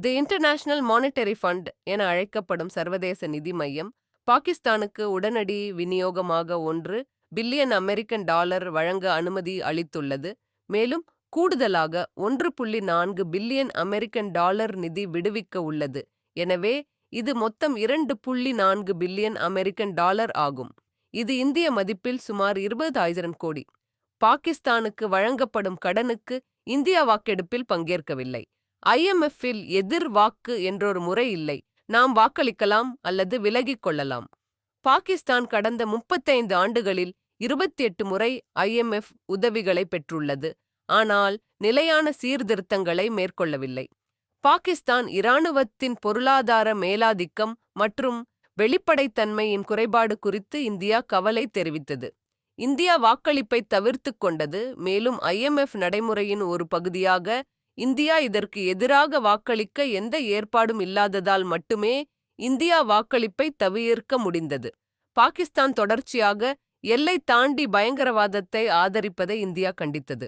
தி international monetary fund என அழைக்கப்படும் சர்வதேச நிதி மையம் பாகிஸ்தானுக்கு உடனடி விநியோகமாக 1 பில்லியன் அமெரிக்கன் டாலர் வழங்க அனுமதி அளித்துள்ளது. மேலும் கூடுதலாக 1.4 பில்லியன் அமெரிக்கன் டாலர் நிதி விடுவிக்க உள்ளது. எனவே இது மொத்தம் 2.4 பில்லியன் அமெரிக்கன் டாலர் ஆகும். இது இந்திய மதிப்பில் சுமார் 20,000 கோடி. பாகிஸ்தானுக்கு வழங்கப்படும் கடனுக்கு இந்தியா வாக்கெடுப்பில் பங்கேற்கவில்லை. IMF-இல் எதிர் வாக்கு என்றொரு முறை இல்லை. நாம் வாக்களிக்கலாம் அல்லது விலகிக் கொள்ளலாம். பாகிஸ்தான் கடந்த 35 ஆண்டுகளில் 28 முறை IMF உதவிகளை பெற்றுள்ளது, ஆனால் நிலையான சீர்திருத்தங்களை மேற்கொள்ளவில்லை. பாகிஸ்தான் இராணுவத்தின் பொருளாதார மேலாதிக்கம் மற்றும் வெளிப்படைத்தன்மையின் குறைபாடு குறித்து இந்தியா கவலை தெரிவித்தது. இந்தியா வாக்களிப்பை தவிர்த்து கொண்டது. மேலும் IMF நடைமுறையின் ஒரு பகுதியாக இந்தியா இதற்கு எதிராக வாக்களிக்க எந்த ஏற்பாடும் இல்லாததால் மட்டுமே இந்தியா வாக்களிப்பை தவிர்க்க முடிந்தது. பாகிஸ்தான் தொடர்ச்சியாக எல்லை தாண்டி பயங்கரவாதத்தை ஆதரிப்பதை இந்தியா கண்டித்தது.